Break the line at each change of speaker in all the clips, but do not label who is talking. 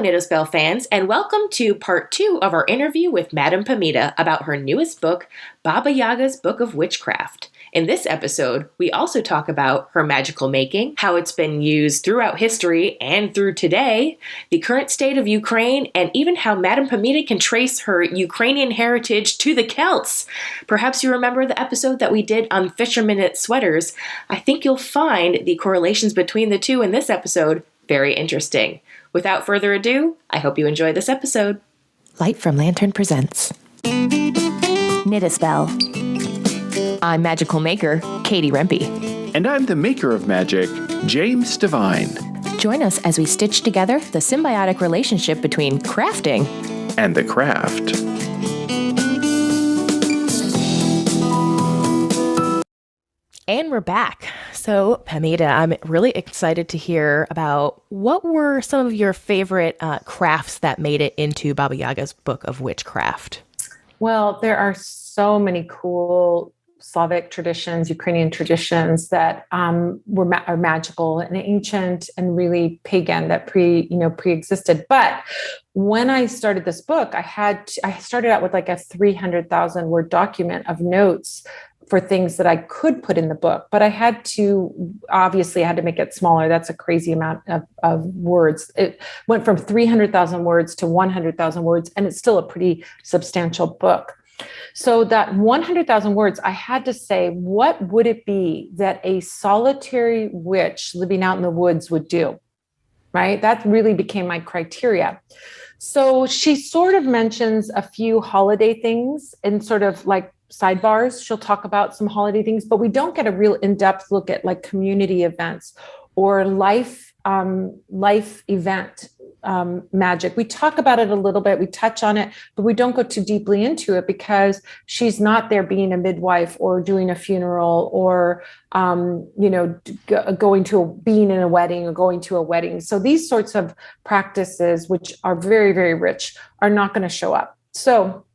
Knit a Spell fans, and welcome to part 2 of our interview with Madame Pamita about her newest book, Baba Yaga's Book of Witchcraft. In this episode, we also talk about her magical making, how it's been used throughout history and through today, the current state of Ukraine, and even how Madame Pamita can trace her Ukrainian heritage to the Celts. Perhaps you remember the episode that we did on fisherman knit sweaters. I think you'll find the correlations between the two in this episode very interesting. Without further ado, I hope you enjoy this episode.
Light from Lantern presents Knit a Spell. I'm magical maker, Katie Rempe.
And I'm the maker of magic, James Devine.
Join us as we stitch together the symbiotic relationship between crafting
and the craft.
And we're back. So, Pamita, I'm really excited to hear about what were some of your favorite crafts that made it into Baba Yaga's Book of Witchcraft.
Well, there are so many cool Slavic traditions, Ukrainian traditions that are magical and ancient and really pagan that pre-existed. But when I started this book, I started out with like a 300,000 word document of notes for things that I could put in the book, but I had to make it smaller. That's a crazy amount of words. It went from 300,000 words to 100,000 words, and it's still a pretty substantial book. So that 100,000 words, I had to say, what would it be that a solitary witch living out in the woods would do, right? That really became my criteria. So she sort of mentions a few holiday things and sort of like sidebars. She'll talk about some holiday things, but we don't get a real in-depth look at like community events or life event magic. We talk about it a little bit, we touch on it, but we don't go too deeply into it because she's not there being a midwife or doing a funeral or, being in a wedding or going to a wedding. So these sorts of practices, which are very, very rich, are not going to show up. So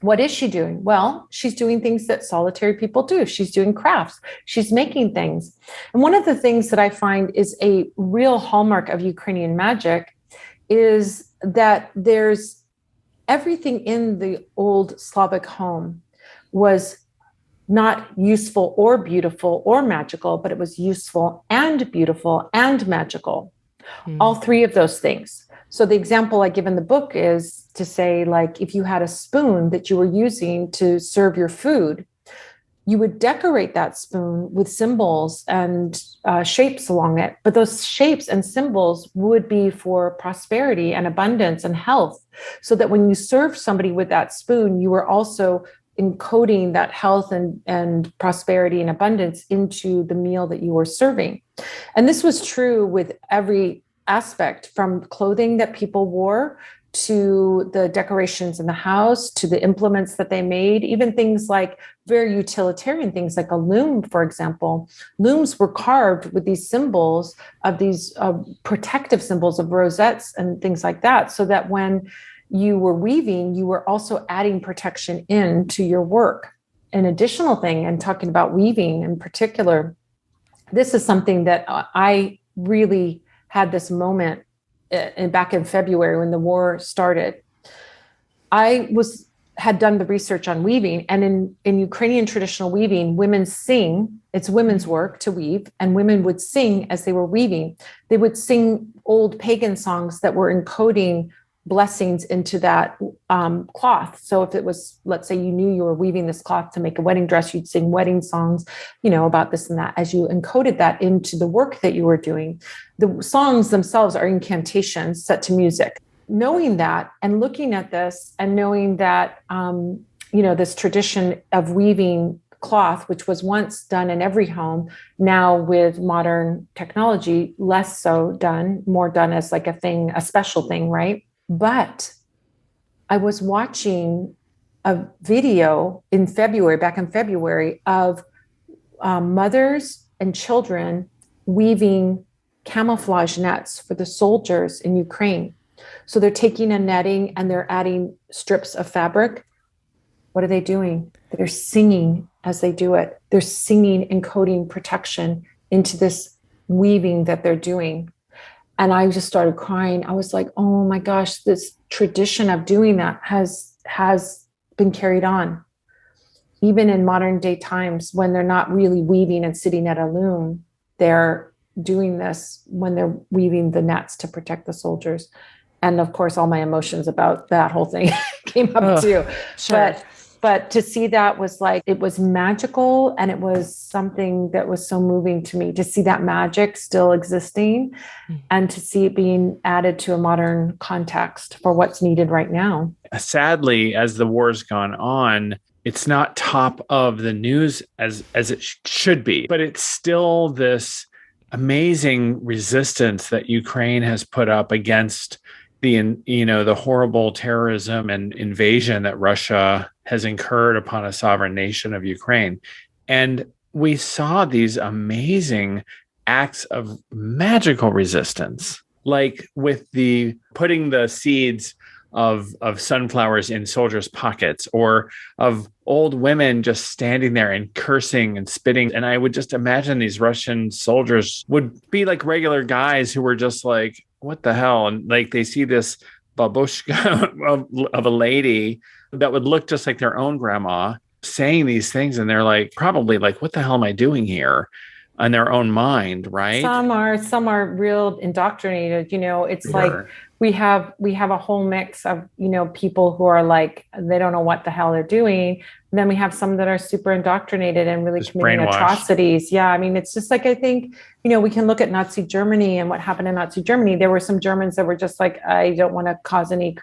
what is she doing? Well, she's doing things that solitary people do. She's doing crafts. She's making things. And one of the things that I find is a real hallmark of Ukrainian magic is that there's everything in the old Slavic home was not useful or beautiful or magical, but it was useful and beautiful and magical. All three of those things. So the example I give in the book is to say, like, if you had a spoon that you were using to serve your food, you would decorate that spoon with symbols and shapes along it. But those shapes and symbols would be for prosperity and abundance and health, so that when you serve somebody with that spoon, you were also encoding that health and prosperity and abundance into the meal that you were serving. And this was true with every aspect, from clothing that people wore to the decorations in the house, to the implements that they made, even things like very utilitarian things like a loom, for example. Looms were carved with these symbols of these protective symbols of rosettes and things like that, so that when you were weaving, you were also adding protection into your work. An additional thing, and talking about weaving in particular, this is something that I really had this moment back in February when the war started. I had done the research on weaving, and in Ukrainian traditional weaving, women sing. It's women's work to weave, and women would sing as they were weaving. They would sing old pagan songs that were encoding blessings into that cloth. So if it was, let's say you knew you were weaving this cloth to make a wedding dress, you'd sing wedding songs, about this and that, as you encoded that into the work that you were doing. The songs themselves are incantations set to music. Knowing that and looking at this and knowing that, this tradition of weaving cloth, which was once done in every home, now with modern technology, less so done, more done as like a special thing, right? But I was watching a video back in February, of mothers and children weaving camouflage nets for the soldiers in Ukraine. So they're taking a netting and they're adding strips of fabric. What are they doing? They're singing as they do it. They're singing, encoding protection into this weaving that they're doing. And I just started crying. I was like, oh my gosh, this tradition of doing that has been carried on. Even in modern day times, when they're not really weaving and sitting at a loom, they're doing this when they're weaving the nets to protect the soldiers. And of course, all my emotions about that whole thing came up too.
Sure.
But to see that was like, it was magical, and it was something that was so moving to me to see that magic still existing and to see it being added to a modern context for what's needed right now.
Sadly, as the war's gone on, it's not top of the news as it should be, but it's still this amazing resistance that Ukraine has put up against the horrible terrorism and invasion that Russia has incurred upon a sovereign nation of Ukraine. And we saw these amazing acts of magical resistance, like with the putting the seeds of sunflowers in soldiers' pockets, or of old women just standing there and cursing and spitting. And I would just imagine these Russian soldiers would be like regular guys who were just like, what the hell? And like they see this babushka of a lady that would look just like their own grandma saying these things. And they're like, probably like, what the hell am I doing here? On their own mind, right?
Some are real indoctrinated. It's
Sure.
like we have a whole mix of, people who are like, they don't know what the hell they're doing. And then we have some that are super indoctrinated and really
Just
committing
brainwashed.
atrocities. Yeah. I mean, it's just like, I think, we can look at Nazi Germany and what happened in Nazi Germany. There were some Germans that were just like, I don't want to cause any,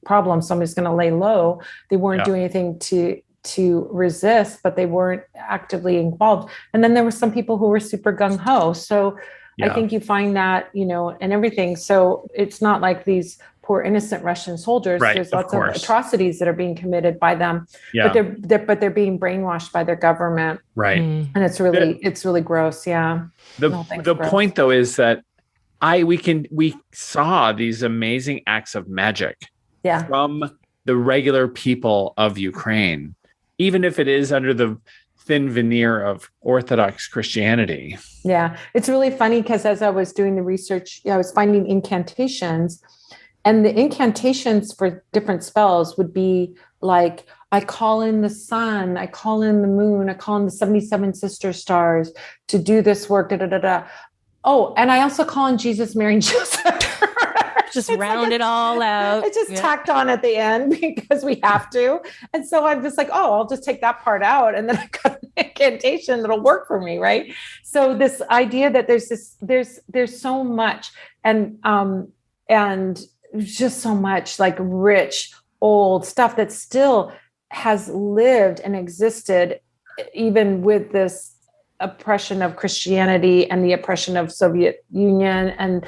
problems. So I'm just going to lay low. They weren't doing anything to resist, but they weren't actively involved. And then there were some people who were super gung-ho. So I think you find that, and everything. So it's not like these poor innocent Russian soldiers.
Right,
There's
of
lots of
course.
atrocities that are being committed by them,
Yeah.
but they're being brainwashed by their government.
Right.
And it's really gross. Yeah.
The point though is that we saw these amazing acts of magic from the regular people of Ukraine, even if it is under the thin veneer of Orthodox Christianity.
Yeah. It's really funny because as I was doing the research, I was finding incantations, and the incantations for different spells would be like, I call in the sun, I call in the moon, I call in the 77 sister stars to do this work. Da, da, da, da. Oh, and I also call in Jesus, Mary, and Joseph.
Just round it all out.
It's just tacked on at the end because we have to. And so I'm just like, oh, I'll just take that part out. And then I've got an incantation that'll work for me. Right. So this idea that there's so much and just so much like rich, old stuff that still has lived and existed, even with this oppression of Christianity and the oppression of Soviet Union and,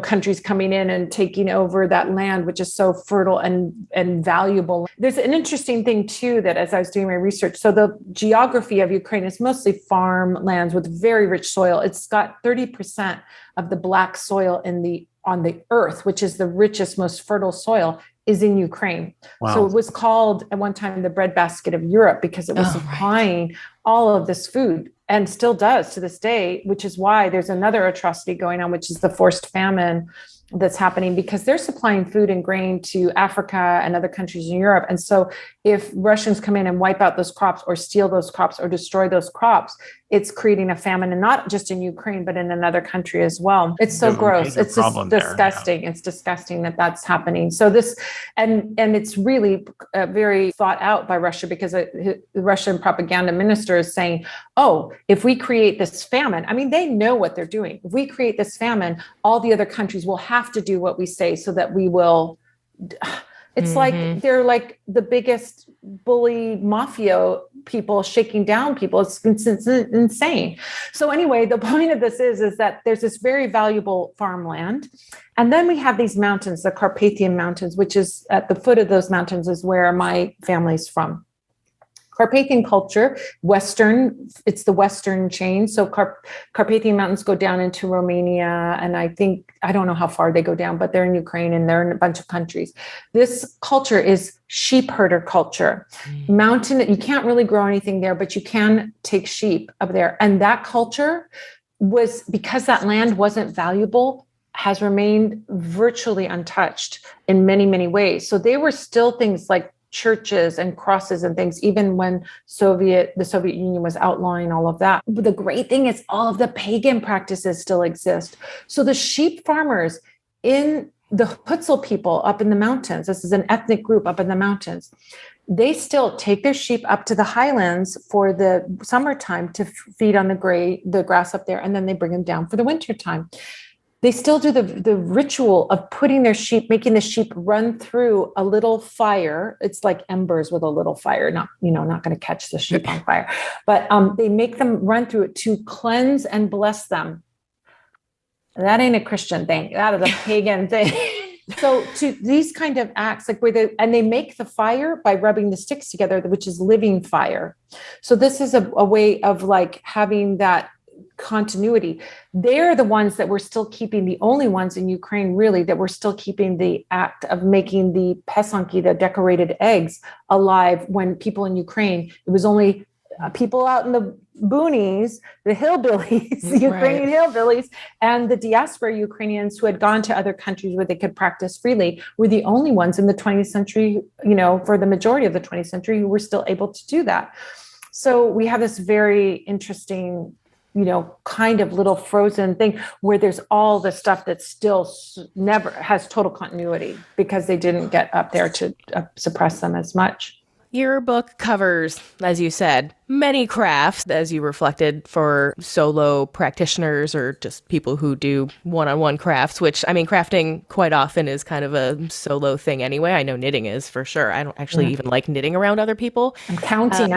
countries coming in and taking over that land, which is so fertile and valuable. There's an interesting thing too, that as I was doing my research, so the geography of Ukraine is mostly farmlands with very rich soil. It's got 30% of the black soil on the earth, which is the richest, most fertile soil, is in Ukraine.
Wow.
So it was called at one time the breadbasket of Europe because it was supplying all of this food, and still does to this day, which is why there's another atrocity going on, which is the forced famine that's happening, because they're supplying food and grain to Africa and other countries in Europe. And so if Russians come in and wipe out those crops or steal those crops or destroy those crops, it's creating a famine, and not just in Ukraine, but in another country as well. It's so gross. It's just disgusting. It's disgusting that that's happening. So this, and it's really very thought out by Russia, because the Russian propaganda minister is saying, oh, if we create this famine, I mean, they know what they're doing. If we create this famine, all the other countries will have to do what we say so that we will. It's like they're like the biggest bully mafia people shaking down people. It's insane. So anyway, the point of this is that there's this very valuable farmland. And then we have these mountains, the Carpathian mountains, which is at the foot of those mountains is where my family's from. Carpathian culture, it's the Western chain. So Carpathian mountains go down into Romania. And I don't know how far they go down, but they're in Ukraine and they're in a bunch of countries. This culture is sheep herder culture. Mountain, you can't really grow anything there, but you can take sheep up there. And that culture was, because that land wasn't valuable, has remained virtually untouched in many, many ways. So they were still things like churches and crosses and things, even when the Soviet Union was outlawing all of that. But the great thing is all of the pagan practices still exist. So the sheep farmers in the Hutsul people up in the mountains, this is an ethnic group up in the mountains, they still take their sheep up to the highlands for the summertime to feed on the grass up there, and then they bring them down for the wintertime. They still do the ritual of putting their sheep, making the sheep run through a little fire. It's like embers with a little fire, not going to catch the sheep on fire, but they make them run through it to cleanse and bless them. That ain't a Christian thing. That is a pagan thing. So to these kind of acts, like they make the fire by rubbing the sticks together, which is living fire. So this is a way of like having that continuity. They're the ones that were still keeping, the only ones in Ukraine really that were still keeping the act of making the pesanki, the decorated eggs, alive when people in Ukraine, it was only people out in the boonies, the hillbillies, the Ukrainian hillbillies, and the diaspora Ukrainians who had gone to other countries where they could practice freely were the only ones in the 20th century, for the majority of the 20th century who were still able to do that. So we have this very interesting kind of little frozen thing where there's all the stuff that still never has total continuity because they didn't get up there to suppress them as much.
Your book covers, as you said, many crafts, as you reflected, for solo practitioners or just people who do one-on-one crafts, which, I mean, crafting quite often is kind of a solo thing anyway. I know knitting is for sure. I don't actually even like knitting around other people.
I'm counting.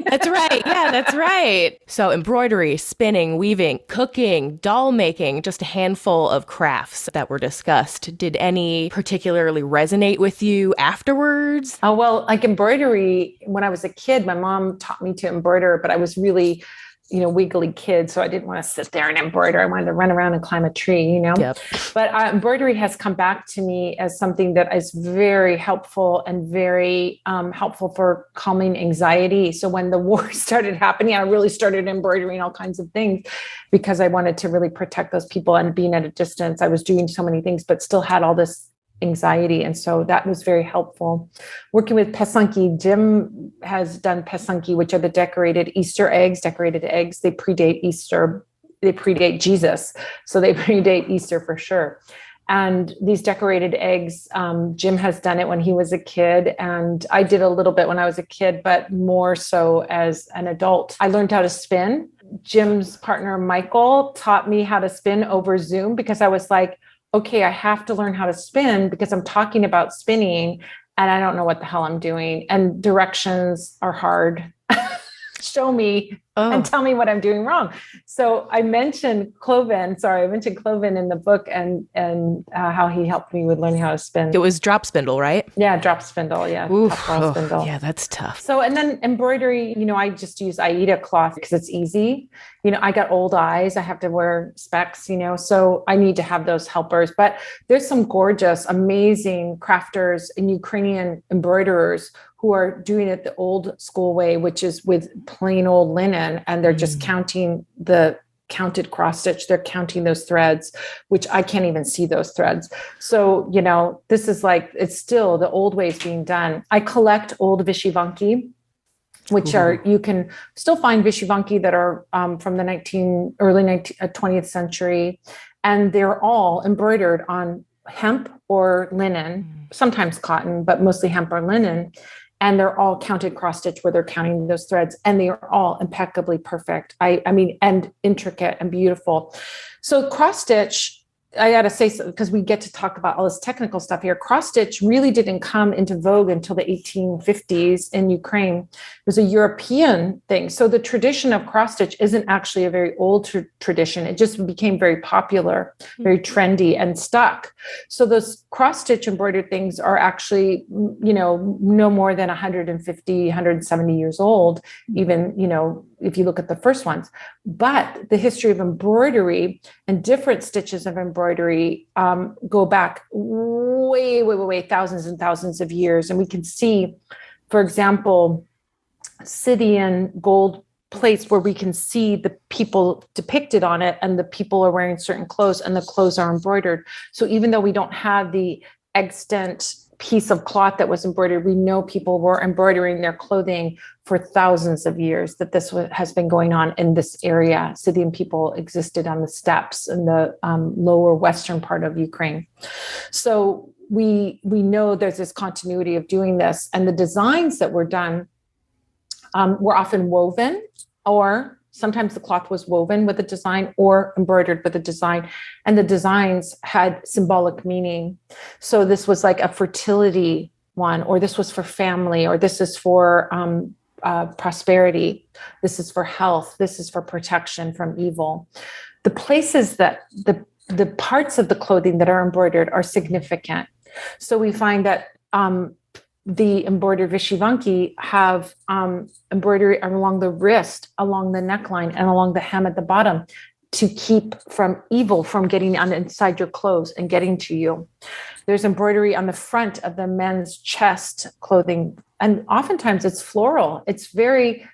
That's right. Yeah, that's right. So embroidery, spinning, weaving, cooking, doll making, just a handful of crafts that were discussed. Did any particularly resonate with you afterwards?
Oh, well, like embroidery, when I was a kid, my mom taught me to embroider, but I was really, wiggly kid. So I didn't want to sit there and embroider. I wanted to run around and climb a tree,
Yep.
But embroidery has come back to me as something that is very helpful and very helpful for calming anxiety. So when the war started happening, I really started embroidering all kinds of things because I wanted to really protect those people. And being at a distance, I was doing so many things, but still had all this anxiety. And so that was very helpful. Working with pesanki, Jim has done pesanki, which are the decorated eggs. They predate Easter. They predate Jesus. So they predate Easter for sure. And these decorated eggs, Jim has done it when he was a kid. And I did a little bit when I was a kid, but more so as an adult. I learned how to spin. Jim's partner, Michael, taught me how to spin over Zoom because I was like, okay, I have to learn how to spin because I'm talking about spinning and I don't know what the hell I'm doing. And directions are hard. Show me and tell me what I'm doing wrong. So I mentioned Cloven in the book and how he helped me with learning how to spin.
It was drop spindle, right?
Yeah, drop spindle. Yeah.
Oof.
Spindle.
Yeah, that's tough.
So, and then embroidery, I just use Aida cloth because it's easy. I got old eyes. I have to wear specs, so I need to have those helpers. But there's some gorgeous, amazing crafters and Ukrainian embroiderers who are doing it the old school way, which is with plain old linen. And they're just counting the counted cross stitch. They're counting those threads, which I can't even see those threads. So, this is like, it's still the old ways being done. I collect old Vishivanki, which you can still find Vishivanki that are from the early 20th century. And they're all embroidered on hemp or linen, sometimes cotton, but mostly hemp or linen. And they're all counted cross stitch where they're counting those threads, and they are all impeccably perfect. I mean, and intricate and beautiful. So cross stitch, I got to say, because we get to talk about all this technical stuff here. Cross stitch really didn't come into vogue until the 1850s in Ukraine. It was a European thing. So the tradition of cross stitch isn't actually a very old tradition. It just became very popular, very trendy, and stuck. So those cross stitch embroidered things are actually, no more than 150, 170 years old, even, if you look at the first ones. But the history of embroidery and different stitches of embroidery go back way, thousands and thousands of years. And we can see, for example, Scythian gold place where we can see the people depicted on it, and the people are wearing certain clothes, and the clothes are embroidered. So even though we don't have the extant piece of cloth that was embroidered, we know people were embroidering their clothing for thousands of years, that this has been going on in this area. Scythian people existed on the steppes in the lower western part of Ukraine. So we know there's this continuity of doing this, and the designs that were done were often woven, or sometimes the cloth was woven with a design or embroidered with a design, and the designs had symbolic meaning. So this was like a fertility one, or this was for family, or this is for prosperity, this is for health, this is for protection from evil. The places that the parts of the clothing that are embroidered are significant. So we find that the embroidered vyshyvanki have embroidery along the wrist, along the neckline, and along the hem at the bottom, to keep from evil from getting on inside your clothes and getting to you. There's embroidery on the front of the men's chest clothing, and oftentimes it's floral. It's very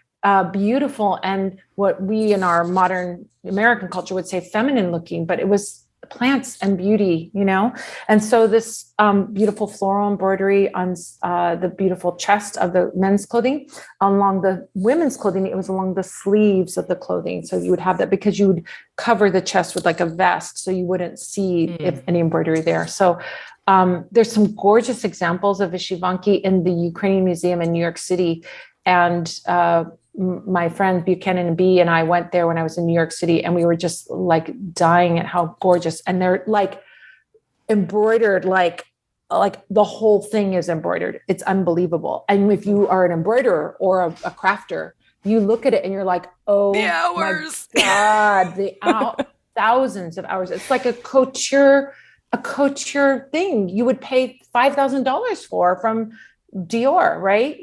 beautiful, and what we in our modern American culture would say feminine looking, but it was plants and beauty, and so this beautiful floral embroidery on the beautiful chest of the men's clothing. Along the women's clothing, it was along the sleeves of the clothing, so you would have that because you would cover the chest with like a vest, so you wouldn't see if any embroidery there. So there's some gorgeous examples of vyshyvanki in the Ukrainian Museum in New York City, and my friend Buchanan and B and I went there when I was in New York City, and we were just like dying at how gorgeous. And they're like embroidered, like the whole thing is embroidered. It's unbelievable. And if you are an embroiderer or a crafter, you look at it and you're like, oh my God, thousands of hours. It's like a couture thing you would pay $5,000 for from Dior, right?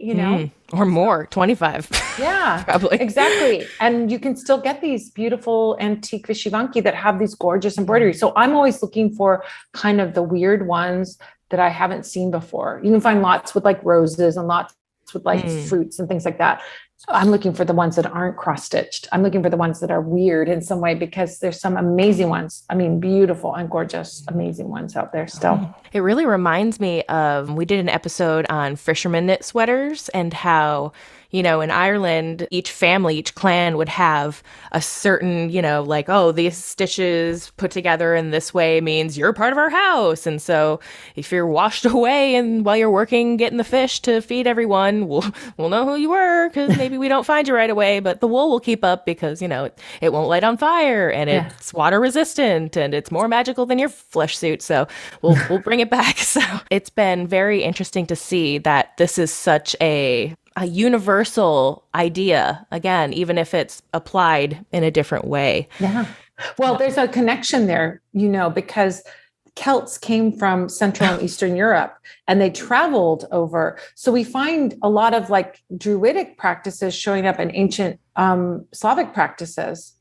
Or more, 25.
Yeah,
probably.
Exactly. And you can still get these beautiful antique vyshyvanki that have these gorgeous embroidery. So I'm always looking for kind of the weird ones that I haven't seen before. You can find lots with like roses and lots with like fruits and things like that. I'm looking for the ones that aren't cross-stitched. I'm looking for the ones that are weird in some way, because there's some amazing ones. I mean, beautiful and gorgeous, amazing ones out there still.
It really reminds me of, we did an episode on fisherman knit sweaters, and how, in Ireland, each family, each clan would have a certain, like, oh, these stitches put together in this way means you're part of our house. And so if you're washed away and while you're working, getting the fish to feed everyone, we'll know who you were, because maybe we don't find you right away, but the wool will keep up because, it won't light on fire, and it's water resistant, and it's more magical than your flesh suit. So we'll bring it back. So it's been very interesting to see that this is such a universal idea, again, even if it's applied in a different way.
Yeah. Well, there's a connection there, because Celts came from Central and Eastern Europe, and they traveled over. So we find a lot of like Druidic practices showing up in ancient Slavic practices.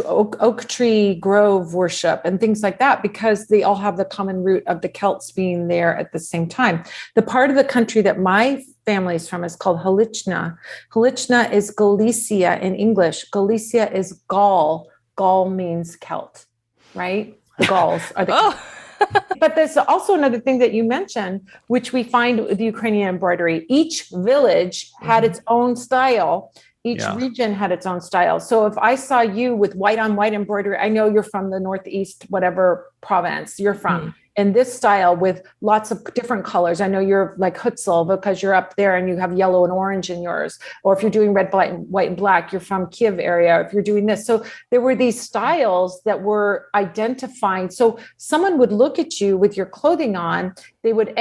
Oak tree grove worship and things like that, because they all have the common root of the Celts being there at the same time. The part of the country that my family is from is called Halicna. Halicna is Galicia in English. Galicia is Gaul. Gaul means Celt, right? The Gauls are the But there's also another thing that you mentioned, which we find with the Ukrainian embroidery. Each village had its own style. Each region had its own style. So if I saw you with white on white embroidery, I know you're from the Northeast, whatever province you're from. In this style with lots of different colors. I know you're like Hutzel because you're up there and you have yellow and orange in yours. Or if you're doing red, white, and black, you're from Kiev area. If you're doing this. So there were these styles that were identifying. So someone would look at you with your clothing on. They would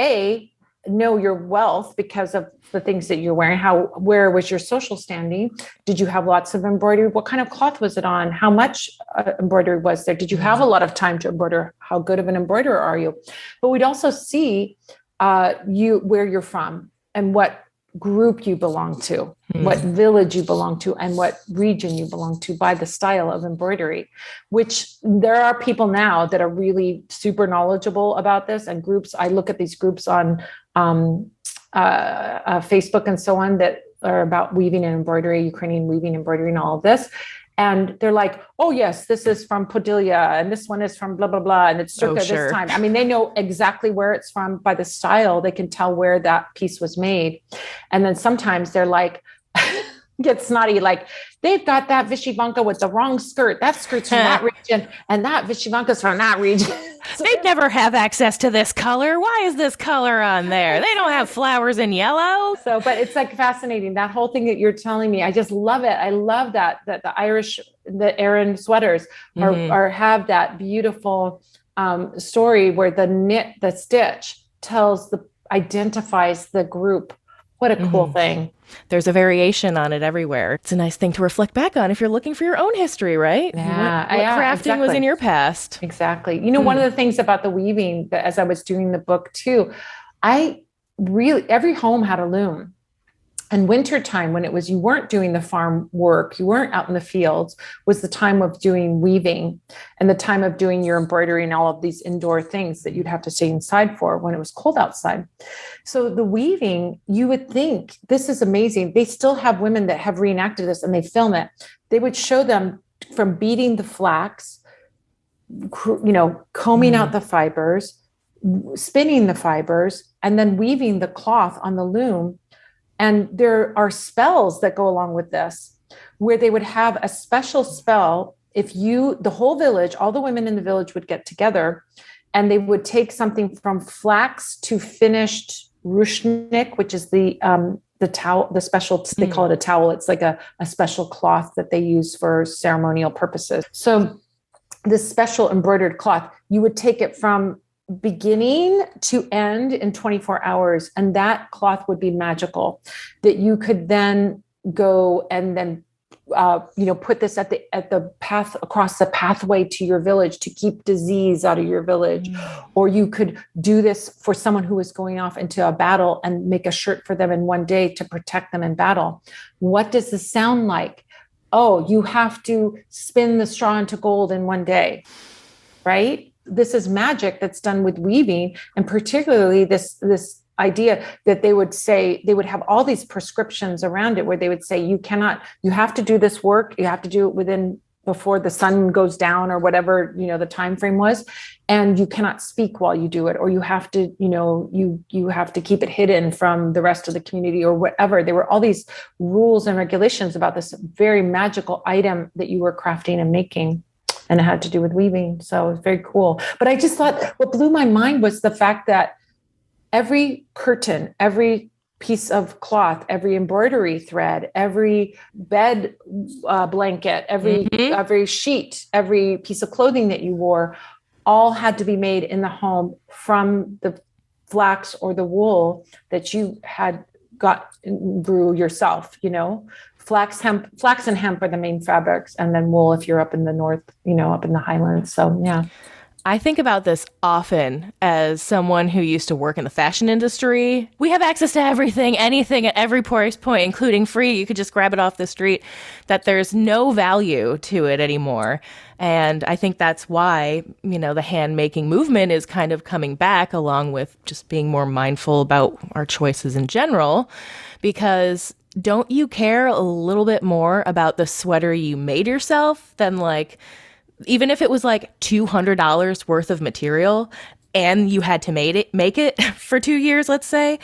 know your wealth because of the things that you're wearing. Where was your social standing? Did you have lots of embroidery? What kind of cloth was it on? How much embroidery was there? Did you have a lot of time to embroider? How good of an embroiderer are you? But we'd also see where you're from and what group you belong to, what village you belong to, and what region you belong to by the style of embroidery, which there are people now that are really super knowledgeable about this, and groups. I look at these groups on Facebook and so on that are about weaving and embroidery, Ukrainian weaving, embroidery, and all of this. And they're like, oh, yes, this is from Podillia, and this one is from blah, blah, blah. And it's circa this time. I mean, they know exactly where it's from by the style. They can tell where that piece was made. And then sometimes they're like, get snotty, like, they've got that Vyshyvanka with the wrong skirt. That skirt's from that region, and that Vyshyvanka's from that region.
So they'd never have access to this color. Why is this color on there? They don't have flowers in yellow.
So, but it's like fascinating. That whole thing that you're telling me, I just love it. I love that the Irish, the Aran sweaters are have that beautiful story where the stitch identifies the group. What a cool thing.
There's a variation on it everywhere. It's a nice thing to reflect back on if you're looking for your own history, right?
Yeah.
What crafting was in your past.
Exactly. You know, one of the things about the weaving that as I was doing the book too, every home had a loom. And wintertime, when it was, you weren't doing the farm work, you weren't out in the fields, was the time of doing weaving and the time of doing your embroidery and all of these indoor things that you'd have to stay inside for when it was cold outside. So the weaving, you would think, this is amazing. They still have women that have reenacted this and they film it. They would show them from beating the flax, combing out the fibers, spinning the fibers, and then weaving the cloth on the loom. And there are spells that go along with this, where they would have a special spell. If the whole village, all the women in the village would get together and they would take something from flax to finished rushnik, which is the towel, the special, they call it a towel. It's like a special cloth that they use for ceremonial purposes. So this special embroidered cloth, you would take it from beginning to end in 24 hours. And that cloth would be magical, that you could then go and then, put this at the path across the pathway to your village to keep disease out of your village. Or you could do this for someone who is going off into a battle and make a shirt for them in one day to protect them in battle. What does this sound like? Oh, you have to spin the straw into gold in one day, right? This is magic that's done with weaving, and particularly this idea that they would say, they would have all these prescriptions around it where they would say, you have to do this work. You have to do it before the sun goes down or whatever, the time frame was. And you cannot speak while you do it, or you have to, you have to keep it hidden from the rest of the community or whatever. There were all these rules and regulations about this very magical item that you were crafting and making. And it had to do with weaving. So it was very cool. But I just thought what blew my mind was the fact that every curtain, every piece of cloth, every embroidery thread, every bed blanket, every sheet, every piece of clothing that you wore, all had to be made in the home from the flax or the wool that you had grew yourself, Flax and hemp are the main fabrics, and then wool if you're up in the north, up in the highlands. So, yeah.
I think about this often as someone who used to work in the fashion industry. We have access to everything, anything at every price point, including free. You could just grab it off the street, that there's no value to it anymore. And I think that's why, the hand-making movement is kind of coming back, along with just being more mindful about our choices in general, because don't you care a little bit more about the sweater you made yourself than even if it was $200 worth of material and you had to make it for 2 years, let's say,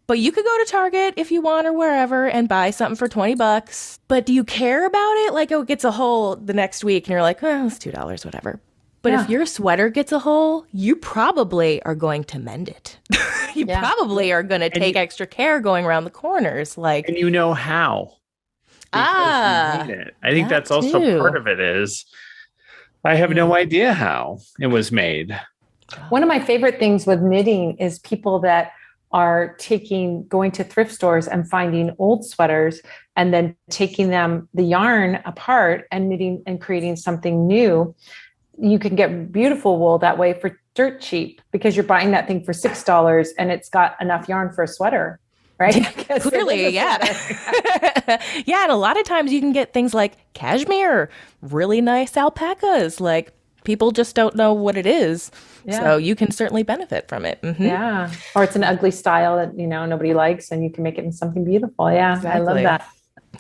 but you could go to Target if you want or wherever and buy something for $20. But do you care about it? It gets a hole the next week and you're like, oh, it's $2, whatever. But if your sweater gets a hole, you probably are going to mend it. You probably are going to take extra care going around the corners.
And you know how. I think that's also part of it is I have no idea how it was made.
One of my favorite things with knitting is people that are going to thrift stores and finding old sweaters and then taking the yarn apart and knitting and creating something new. You can get beautiful wool that way for dirt cheap because you're buying that thing for $6 and it's got enough yarn for a sweater, right?
Clearly, yeah. Yeah, and a lot of times you can get things like cashmere, really nice alpacas, people just don't know what it is.
Yeah.
So you can certainly benefit from it. Mm-hmm.
Yeah. Or it's an ugly style that, nobody likes, and you can make it into something beautiful. Yeah.
Exactly.
I love that.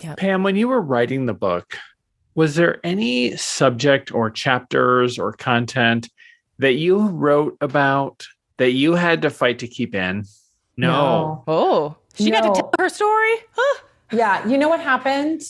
Yeah.
Pam, when you were writing the book, was there any subject or chapters or content that you wrote about that you had to fight to keep in? No.
Oh, she got to tell her story? Huh.
Yeah. You know what happened?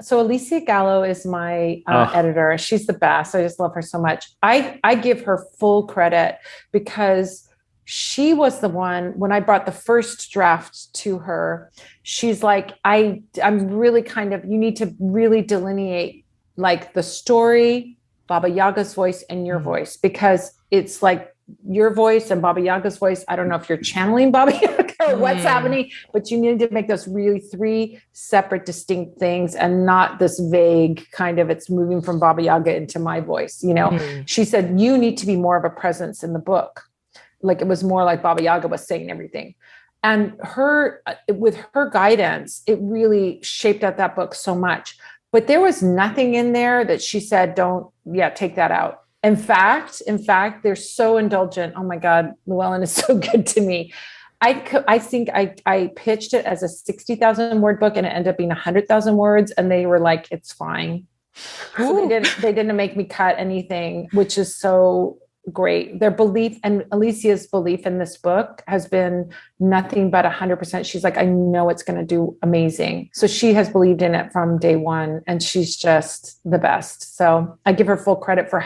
So Alicia Gallo is my editor. She's the best. I just love her so much. I give her full credit because she was the one, when I brought the first draft to her, she's like, I'm really you need to really delineate like the story, Baba Yaga's voice, and your voice, because it's like your voice and Baba Yaga's voice. I don't know if you're channeling Baba Yaga or what's happening, but you need to make those really 3 separate, distinct things, and not this vague kind of, it's moving from Baba Yaga into my voice. She said, you need to be more of a presence in the book. Like it was more like Baba Yaga was saying everything. And with her guidance, it really shaped out that book so much. But there was nothing in there that she said, take that out. In fact, they're so indulgent. Oh my God, Llewellyn is so good to me. I think I pitched it as a 60,000 word book, and it ended up being 100,000 words. And they were like, it's fine. So they didn't make me cut anything, which is so great. Their belief, and Alicia's belief in this book, has been nothing but 100%. She's like, I know it's going to do amazing. So she has believed in it from day one, and she's just the best. So I give her full credit for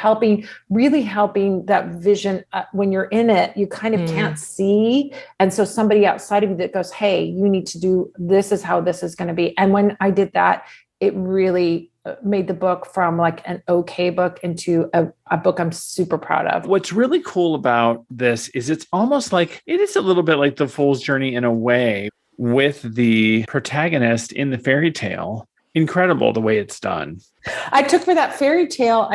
really helping that vision. When you're in it, you kind of can't see. And so somebody outside of you that goes, hey, you need to do, this is how this is going to be. And when I did that, it really made the book from like an okay book into a book I'm super proud of.
What's really cool about this is it's almost like, it is a little bit like the Fool's Journey in a way, with the protagonist in the fairy tale. Incredible the way it's done.
I took for that fairy tale,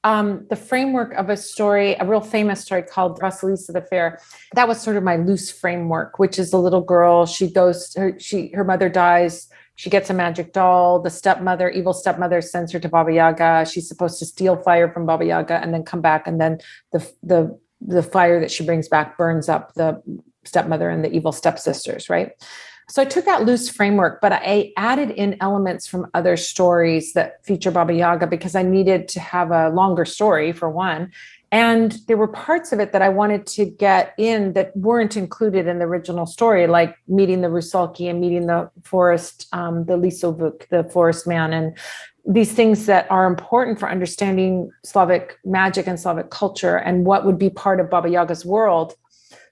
the framework of a story, a real famous story called Vasilisa the Fair. That was sort of my loose framework, which is a little girl. Her mother dies. She gets a magic doll. The evil stepmother sends her to Baba Yaga. She's supposed to steal fire from Baba Yaga and then come back. And then the fire that she brings back burns up the stepmother and the evil stepsisters, right? So I took that loose framework, but I added in elements from other stories that feature Baba Yaga because I needed to have a longer story, for one. And there were parts of it that I wanted to get in that weren't included in the original story, like meeting the Rusalki and meeting the forest, the Lisovuk, the forest man, and these things that are important for understanding Slavic magic and Slavic culture and what would be part of Baba Yaga's world.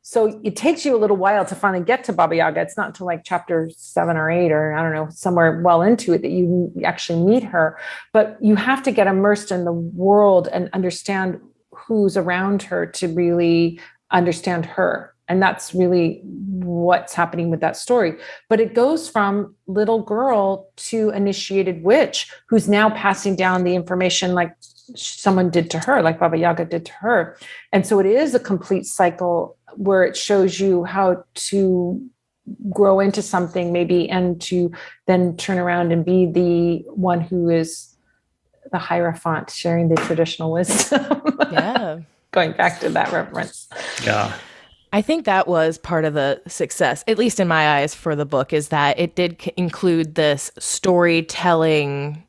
So it takes you a little while to finally get to Baba Yaga. It's not until like chapter 7 or 8, or I don't know, somewhere well into it, that you actually meet her. But you have to get immersed in the world and understand who's around her to really understand her. And that's really what's happening with that story. But it goes from little girl to initiated witch, who's now passing down the information like someone did to her, like Baba Yaga did to her. And so it is a complete cycle where it shows you how to grow into something maybe, and to then turn around and be the one who is the Hierophant, sharing the traditional wisdom.
Yeah.
Going back to that reference.
Yeah.
I think that was part of the success, at least in my eyes, for the book, is that it did include this storytelling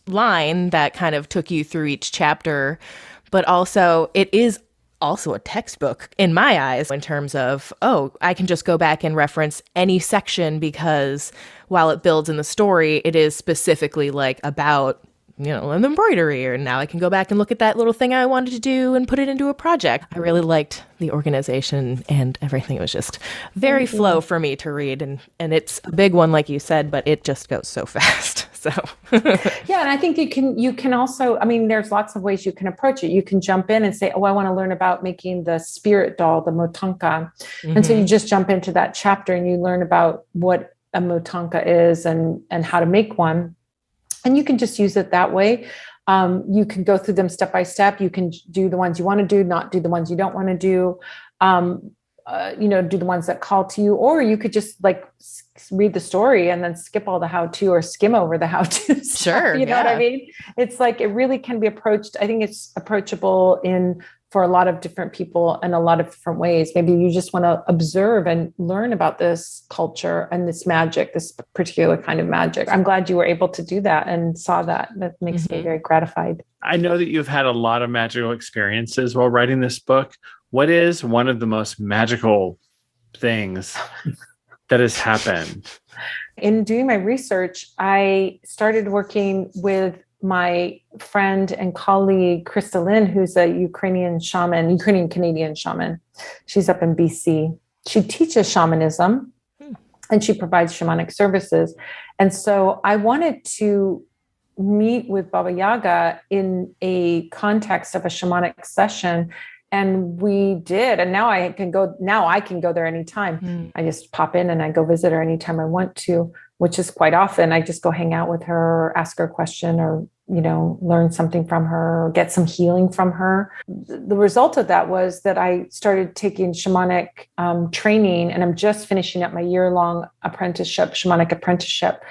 line that kind of took you through each chapter, but also it is also a textbook in my eyes in terms of, I can just go back and reference any section, because while it builds in the story, it is specifically like about an embroidery, or now I can go back and look at that little thing I wanted to do and put it into a project. I really liked the organization and everything. It was just very flow for me to read. And it's a big one, like you said, but it just goes so fast. So
yeah. And I think you can also, there's lots of ways you can approach it. You can jump in and say, I want to learn about making the spirit doll, the motanka. Mm-hmm. And so you just jump into that chapter and you learn about what a motanka is and how to make one. And you can just use it that way. You can go through them step by step. You can do the ones you want to do, not do the ones you don't want to do. do the ones that call to you, or you could just like read the story and then skip all the how-to or skim over the how-to.
Sure.
You know what I mean? It's like, it really can be approached. I think it's approachable for a lot of different people in a lot of different ways. Maybe you just want to observe and learn about this culture and this magic, this particular kind of magic. I'm glad you were able to do that and saw that. That makes me very gratified.
I know that you've had a lot of magical experiences while writing this book. What is one of the most magical things that has happened?
In doing my research, I started working with my friend and colleague, Krista Lynn, who's a Ukrainian Canadian shaman. She's up in BC. She teaches shamanism and she provides shamanic services. And so I wanted to meet with Baba Yaga in a context of a shamanic session. And we did. And now I can go there anytime. I just pop in and I go visit her anytime I want to, which is quite often. I just go hang out with her, or ask her a question, or, learn something from her, or get some healing from her. The result of that was that I started taking shamanic training, and I'm just finishing up my year-long shamanic apprenticeship.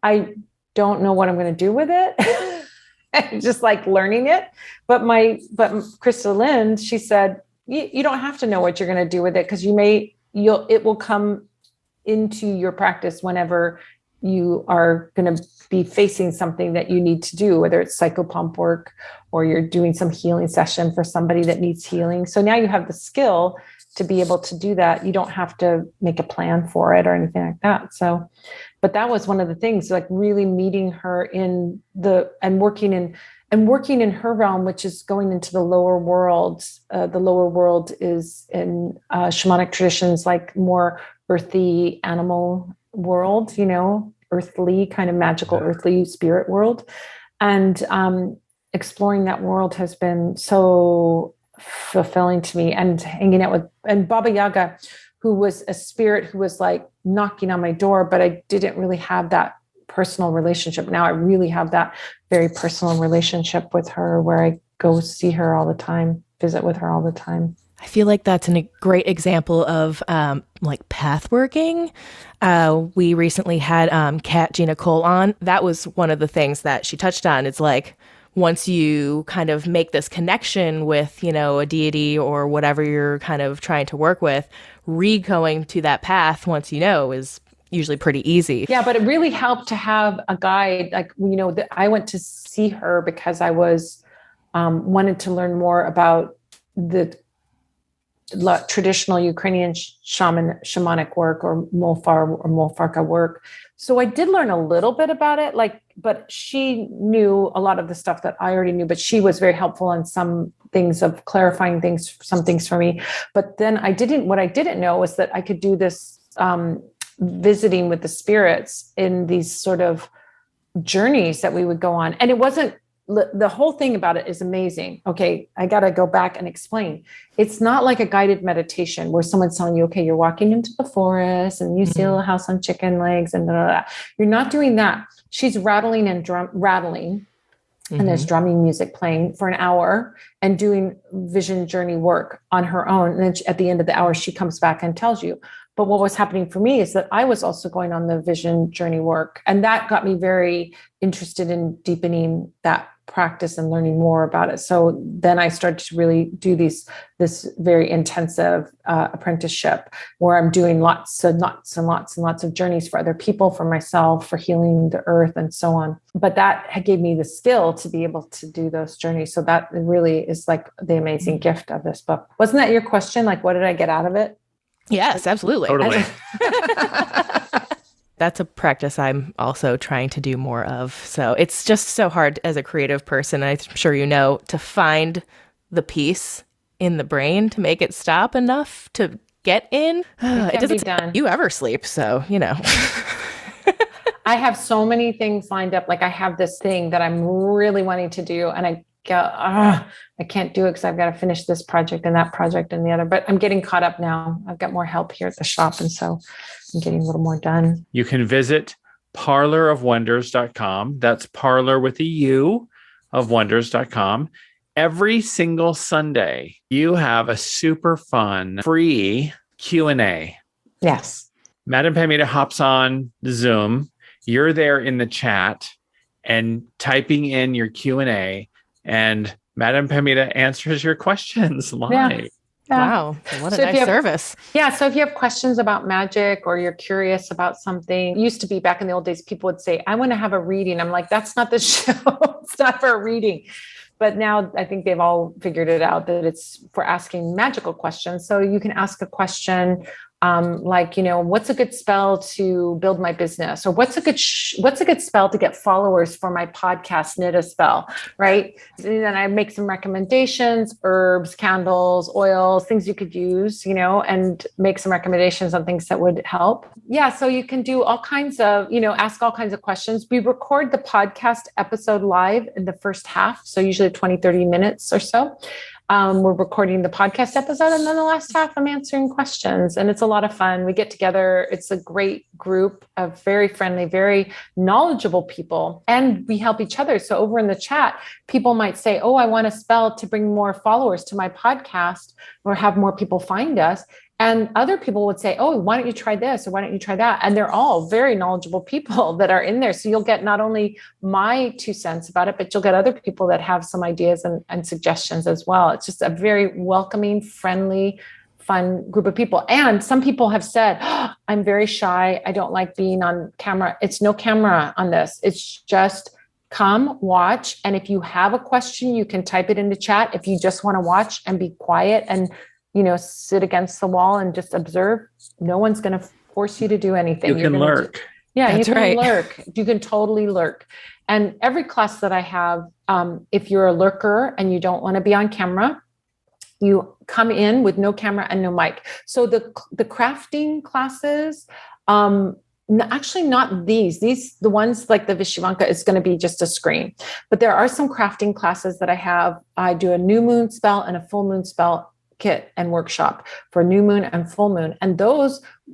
I don't know what I'm going to do with it. Just like learning it. But Krista Lynn, she said, you don't have to know what you're going to do with it, because it will come into your practice whenever you are going to be facing something that you need to do, whether it's psychopomp work or you're doing some healing session for somebody that needs healing. So now you have the skill to be able to do that. You don't have to make a plan for it or anything like that. So, but that was one of the things, like really meeting her and working in her realm, which is going into the lower world. The lower world is in shamanic traditions, like more earthy animal world, earthly kind of magical, earthly spirit world. And exploring that world has been so fulfilling to me, and hanging out and Baba Yaga, who was a spirit who was like knocking on my door, but I didn't really have that personal relationship. Now I really have that very personal relationship with her, where I go see her all the time, visit with her all the time.
I feel like that's a great example of like path working. We recently had Kat Gina Cole on. That was one of the things that she touched on. It's like, once you kind of make this connection with, a deity or whatever you're kind of trying to work with, going to that path once is usually pretty easy.
Yeah, but it really helped to have a guide. Like, I went to see her because I was wanted to learn more about the traditional Ukrainian shamanic work, or Molfar or Molfarka work. So I did learn a little bit about it, but she knew a lot of the stuff that I already knew, but she was very helpful in some things of clarifying some things for me. But then what I didn't know was that I could do this visiting with the spirits in these sort of journeys that we would go on. And it wasn't, the whole thing about it is amazing. Okay, I got to go back and explain. It's not like a guided meditation where someone's telling you, okay, you're walking into the forest and you see a little house on chicken legs and blah, blah, blah. You're not doing that. She's rattling and rattling, and there's drumming music playing for an hour and doing vision journey work on her own. And then at the end of the hour, she comes back and tells you. But what was happening for me is that I was also going on the vision journey work. And that got me very interested in deepening that practice and learning more about it. So then I started to really do this very intensive apprenticeship, where I'm doing lots and lots of journeys for other people, for myself, for healing the earth, and so on. But that gave me the skill to be able to do those journeys. So that really is like the amazing gift of this book. Wasn't that your question? Like, what did I get out of it?
Yes, absolutely.
Totally.
That's a practice I'm also trying to do more of. So it's just so hard as a creative person, I'm sure to find the peace in the brain to make it stop enough to get in. It doesn't seem like you ever sleep, so,
I have so many things lined up. Like, I have this thing that I'm really wanting to do, and I can't do it because I've got to finish this project and that project and the other, but I'm getting caught up now. I've got more help here at the shop. And so I'm getting a little more done.
You can visit parlorofwonders.com. That's parlor with a U of wonders.com. Every single Sunday, you have a super fun, free Q&A.
Yes.
Madame Pamita hops on the Zoom. You're there in the chat and typing in your Q&A, and Madame Pamita answers your questions live.
Yeah.
Wow. What a nice service.
Yeah. So if you have questions about magic or you're curious about something, it used to be back in the old days, people would say, I want to have a reading. I'm like, that's not the show. It's not for a reading. But now I think they've all figured it out that it's for asking magical questions. So you can ask a question like, what's a good spell to build my business? Or what's a good spell to get followers for my podcast, Knit a Spell, right? And then I make some recommendations, herbs, candles, oils, things you could use, and make some recommendations on things that would help. Yeah. So you can do all kinds of, ask all kinds of questions. We record the podcast episode live in the first half. So usually 20, 30 minutes or so. We're recording the podcast episode, and then the last half I'm answering questions, and it's a lot of fun. We get together. It's a great group of very friendly, very knowledgeable people, and we help each other. So over in the chat, people might say, oh, I want a spell to bring more followers to my podcast or have more people find us. And other people would say, oh, why don't you try this? Or why don't you try that? And they're all very knowledgeable people that are in there. So you'll get not only my 2 cents about it, but you'll get other people that have some ideas and suggestions as well. It's just a very welcoming, friendly, fun group of people. And some people have said, oh, I'm very shy. I don't like being on camera. It's no camera on this. It's just come watch. And if you have a question, you can type it in the chat. If you just want to watch and be quiet and sit against the wall and just observe. No one's going to force you to do anything.
You can lurk.
You can lurk. You can totally lurk. And every class that I have, if you're a lurker and you don't want to be on camera, you come in with no camera and no mic. So the crafting classes, actually not these, the ones like the Vishivanka is going to be just a screen, but there are some crafting classes that I have. I do a new moon spell and a full moon spell kit and workshop for new moon and full moon. And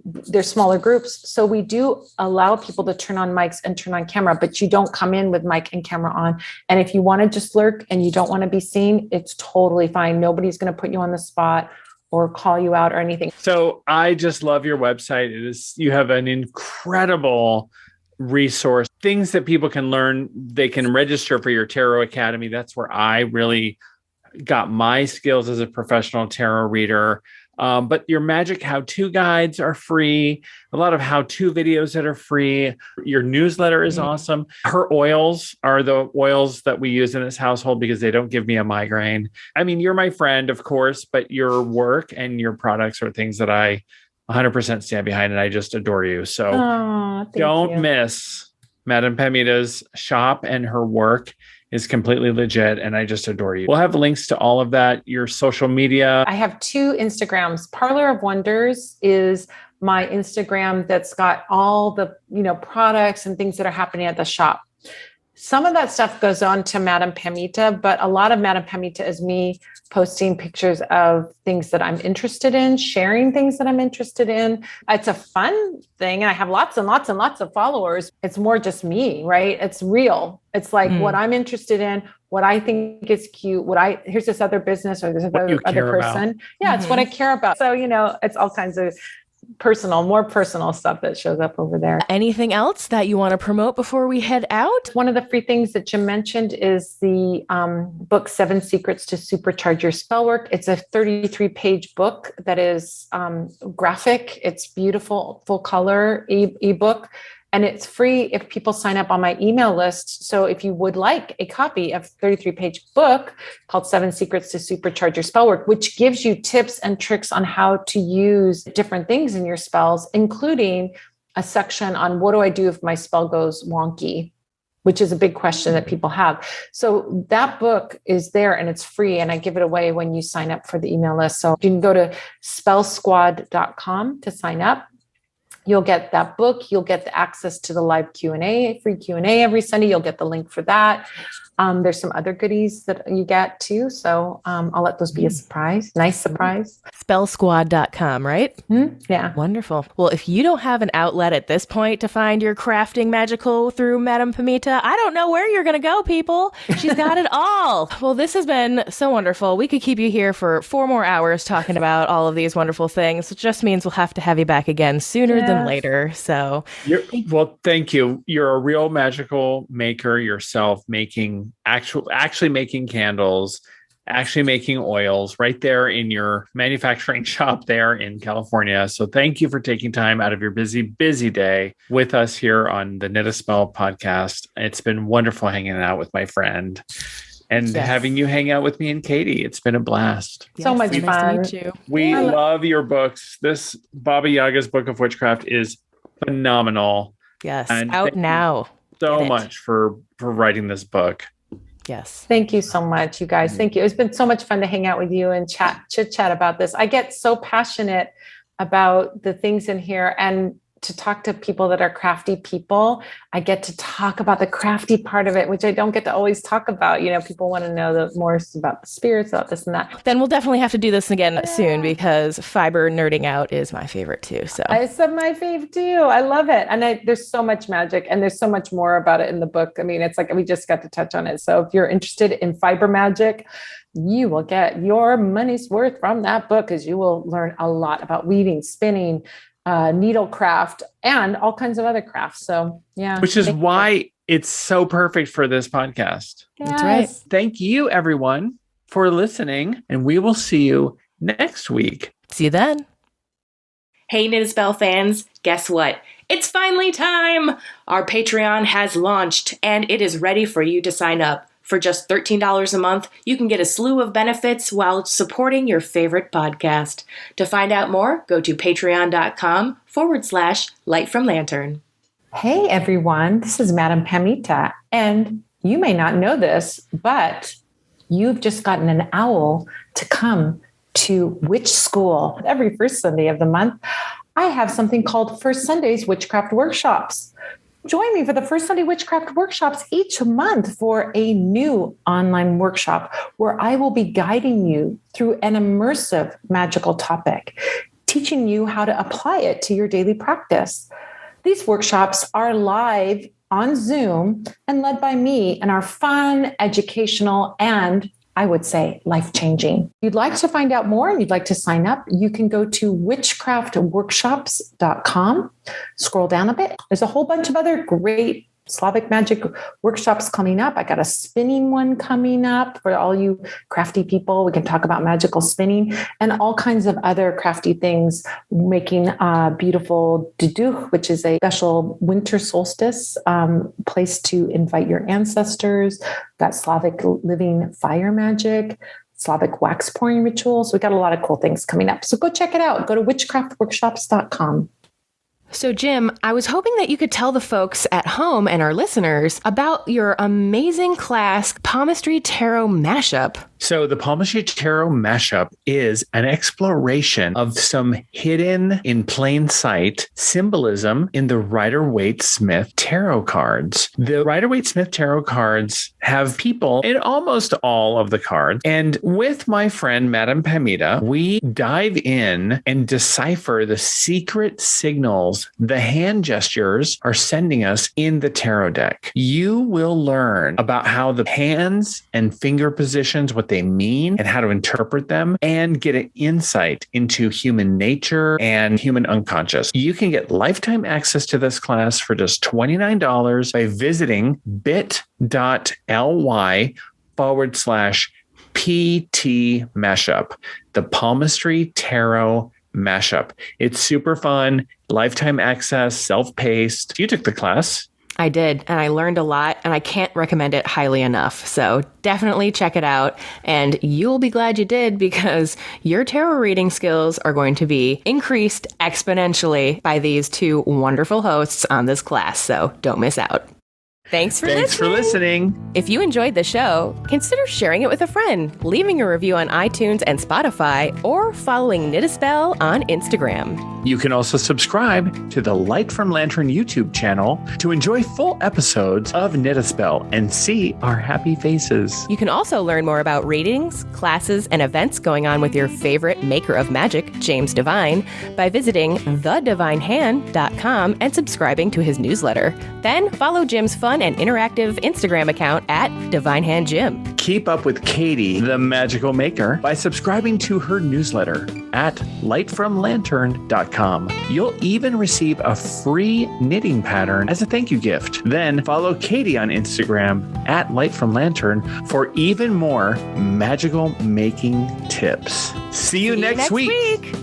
they're smaller groups. So we do allow people to turn on mics and turn on camera, but you don't come in with mic and camera on. And if you want to just lurk and you don't want to be seen, it's totally fine. Nobody's going to put you on the spot or call you out or anything.
So I just love your website. You have an incredible resource, things that people can learn. They can register for your Tarot Academy. That's where I really got my skills as a professional tarot reader. But your magic how-to guides are free. A lot of how-to videos that are free. Your newsletter is awesome. Her oils are the oils that we use in this household because they don't give me a migraine. I mean, you're my friend, of course, but your work and your products are things that I 100% stand behind, and I just adore you. So don't miss Madame Pamita's shop, and her work is completely legit, and I just adore you. We'll have links to all of that, your social media.
I have 2 Instagrams. Parlour of Wonders is my Instagram that's got all the, products and things that are happening at the shop. Some of that stuff goes on to Madame Pamita, but a lot of Madame Pamita is me posting pictures of things that I'm interested in, sharing things that I'm interested in. It's a fun thing. I have lots and lots and lots of followers. It's more just me, right? It's real. It's like what I'm interested in, what I think is cute, here's this other business or this other person. Yeah, it's what I care about. So, it's all kinds of more personal stuff that shows up over there.
Anything else that you want to promote before we head out?
One of the free things that Jim mentioned is the book 7 Secrets to Supercharge Your Spell Work. It's a 33-page book that is graphic. It's beautiful, full color ebook. And it's free if people sign up on my email list. So if you would like a copy of 33-page book called 7 Secrets to Supercharge Your Spell Work, which gives you tips and tricks on how to use different things in your spells, including a section on what do I do if my spell goes wonky, which is a big question that people have. So that book is there and it's free, and I give it away when you sign up for the email list. So you can go to spellsquad.com to sign up. You'll get that book. You'll get the access to the live Q&A, free Q&A every Sunday. You'll get the link for that. There's some other goodies that you get too. So I'll let those be a surprise. Nice surprise.
Spellsquad.com, right?
Yeah.
Wonderful. Well, if you don't have an outlet at this point to find your crafting magical through Madame Pamita, I don't know where you're going to go, people. She's got it all. Well, this has been so wonderful. We could keep you here for 4 more hours talking about all of these wonderful things. It just means we'll have to have you back again sooner than later. So,
well, thank you. You're a real magical maker yourself, actually making candles, actually making oils right there in your manufacturing shop there in California. So thank you for taking time out of your busy, busy day with us here on the Knit a Spell podcast. It's been wonderful hanging out with my friend and having you hang out with me and Katie. It's been a blast.
So much fun.
Nice to meet you.
We love your books. This Baba Yaga's Book of Witchcraft is phenomenal.
Yes,
and
out now.
So much for writing this book.
Yes.
Thank you so much, you guys. Thank you. It's been so much fun to hang out with you and chit chat about this. I get so passionate about the things in here, and to talk to people that are crafty people, I get to talk about the crafty part of it, which I don't get to always talk about. You know, people want to know more about the spirits, about this and that.
Then we'll definitely have to do this again soon, because fiber nerding out is my favorite too. So
it's my fave too. I love it. And there's so much magic, and there's so much more about it in the book. I mean, it's like, we just got to touch on it. So if you're interested in fiber magic, you will get your money's worth from that book, because you will learn a lot about weaving, spinning, needlecraft, and all kinds of other crafts. So
which is why it's so perfect for this podcast.
Yes.
That's right.
Thank you, everyone, for listening, and we will see you next week.
See you then.
Hey, Knit a Spell fans, guess what? It's finally time! Our Patreon has launched, and it is ready for you to sign up. For just $13 a month, you can get a slew of benefits while supporting your favorite podcast. To find out more, go to patreon.com/Light from Lantern.
Hey, everyone. This is Madame Pamita. And you may not know this, but you've just gotten an owl to come to Witch School every first Sunday of the month. I have something called First Sunday's Witchcraft Workshops. Join me for the First Sunday Witchcraft Workshops each month for a new online workshop where I will be guiding you through an immersive magical topic, teaching you how to apply it to your daily practice. These workshops are live on Zoom and led by me, and are fun, educational, and I would say life-changing. If you'd like to find out more and you'd like to sign up, you can go to witchcraftworkshops.com. Scroll down a bit. There's a whole bunch of other great Slavic magic workshops coming up. I got a spinning one coming up for all you crafty people. We can talk about magical spinning and all kinds of other crafty things, making beautiful duduch, which is a special winter solstice place to invite your ancestors. Got Slavic living fire magic, Slavic wax pouring rituals. We got a lot of cool things coming up. So go check it out. Go to witchcraftworkshops.com.
So, Jim, I was hoping that you could tell the folks at home and our listeners about your amazing class, Palmistry Tarot Mashup.
So the Palmistry Tarot Mashup is an exploration of some hidden in plain sight symbolism in the Rider-Waite-Smith tarot cards. The Rider-Waite-Smith tarot cards have people in almost all of the cards. And with my friend, Madame Pamita, we dive in and decipher the secret signals the hand gestures are sending us in the tarot deck. You will learn about how the hands and finger positions, what they mean and how to interpret them, and get an insight into human nature and human unconscious. You can get lifetime access to this class for just $29 by visiting bit.ly/PT Mashup, the Palmistry Tarot Mashup. It's super fun, lifetime access, self-paced. You took the class.
I did, and I learned a lot, and I can't recommend it highly enough. So definitely check it out, and you'll be glad you did, because your tarot reading skills are going to be increased exponentially by these two wonderful hosts on this class. So don't miss out. Thanks for
listening.
If you enjoyed the show, consider sharing it with a friend, leaving a review on iTunes and Spotify, or following Knit a Spell on Instagram.
You can also subscribe to the Light from Lantern YouTube channel to enjoy full episodes of Knit a Spell and see our happy faces.
You can also learn more about readings, classes, and events going on with your favorite maker of magic, James Devine, by visiting thedivinehand.com and subscribing to his newsletter. Then follow Jim's fun and interactive Instagram account at DivineHandJim.
Keep up with Katie, the magical maker, by subscribing to her newsletter at lightfromlantern.com. You'll even receive a free knitting pattern as a thank you gift. Then follow Katie on Instagram at lightfromlantern for even more magical making tips. See you next week.